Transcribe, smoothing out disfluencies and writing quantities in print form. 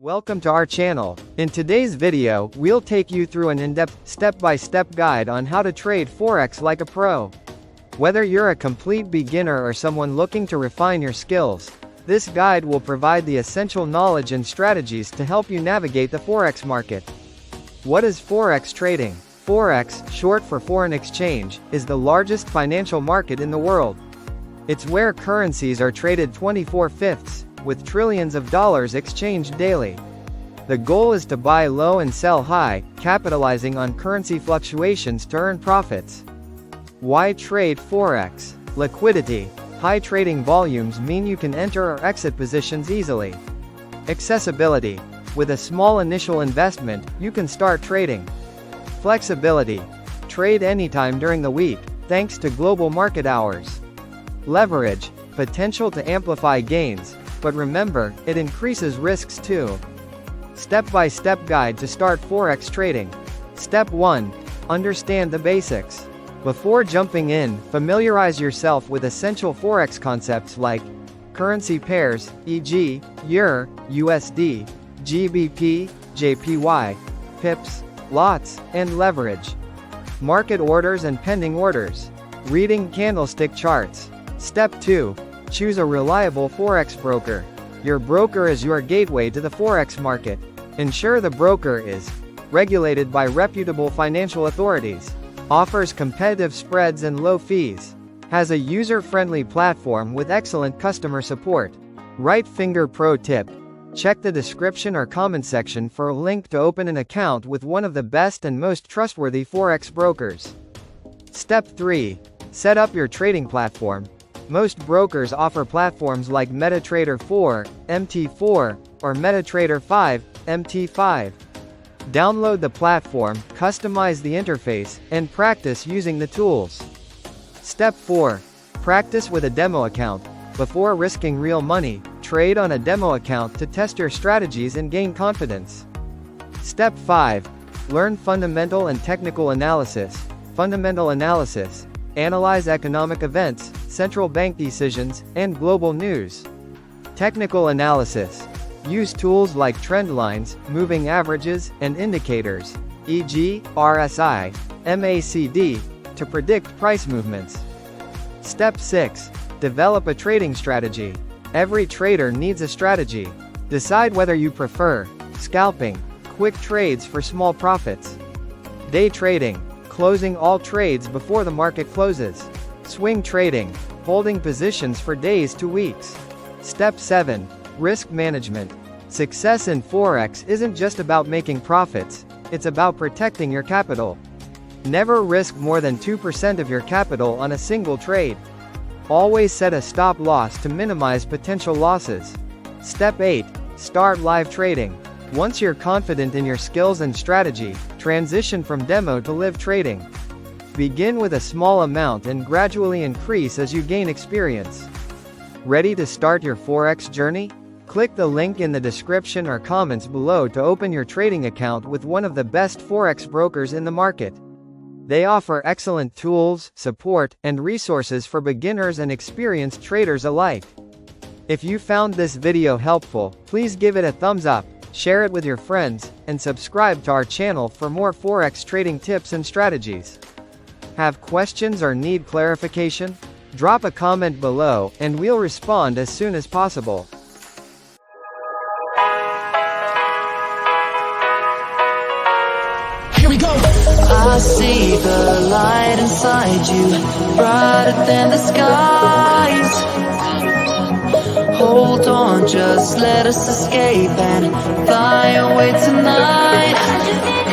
Welcome to our channel. In today's video, we'll take you through an in-depth, step-by-step guide on how to trade Forex like a pro. Whether you're a complete beginner or someone looking to refine your skills, this guide will provide the essential knowledge and strategies to help you navigate the Forex market. What is Forex trading? Forex, short for foreign exchange, is the largest financial market in the world. It's where currencies are traded 24/5, with trillions of dollars exchanged daily. The goal is to buy low and sell high, capitalizing on currency fluctuations to earn profits. Why trade Forex? Liquidity. High trading volumes mean you can enter or exit positions easily. Accessibility. With a small initial investment, you can start trading. Flexibility. Trade anytime during the week, thanks to global market hours. Leverage. Potential to amplify gains, but remember, it increases risks too. Step-by-step guide to start Forex trading. Step 1. Understand the basics. Before jumping in, familiarize yourself with essential Forex concepts like currency pairs, e.g., EUR, USD, GBP, JPY, pips, lots, and leverage. Market orders and pending orders. Reading candlestick charts. Step 2. Choose a reliable Forex broker. Your broker is your gateway to the Forex market. Ensure the broker is regulated by reputable financial authorities, offers competitive spreads and low fees, has a user-friendly platform with excellent customer support. Right finger pro tip. Check the description or comment section for a link to open an account with one of the best and most trustworthy Forex brokers. Step 3. Set up your trading platform. Most brokers offer platforms like MetaTrader 4, MT4, or MetaTrader 5, MT5. Download the platform, customize the interface, and practice using the tools. Step 4. Practice with a demo account. Before risking real money, trade on a demo account to test your strategies and gain confidence. Step 5. Learn fundamental and technical analysis. Fundamental analysis. Analyze economic events, central bank decisions, and global news. Technical analysis. Use tools like trend lines, moving averages, and indicators, e.g., RSI, MACD, to predict price movements. Step 6. Develop a trading strategy. Every trader needs a strategy. Decide whether you prefer scalping, quick trades for small profits, day trading, closing all trades before the market closes, swing trading, holding positions for days to weeks. Step 7. Risk management. Success in Forex isn't just about making profits, it's about protecting your capital. Never risk more than 2% of your capital on a single trade. Always set a stop loss to minimize potential losses. Step 8. Start live trading. Once you're confident in your skills and strategy, transition from demo to live trading. Begin with a small amount and gradually increase as you gain experience. Ready to start your Forex journey? Click the link in the description or comments below to open your trading account with one of the best Forex brokers in the market. They offer excellent tools, support, and resources for beginners and experienced traders alike. If you found this video helpful, please give it a thumbs up, share it with your friends, and subscribe to our channel for more Forex trading tips and strategies. Have questions or need clarification? Drop a comment below, and we'll respond as soon as possible. Here we go. I see the light inside you, brighter than the skies. Hold on, just let us escape and fly away tonight.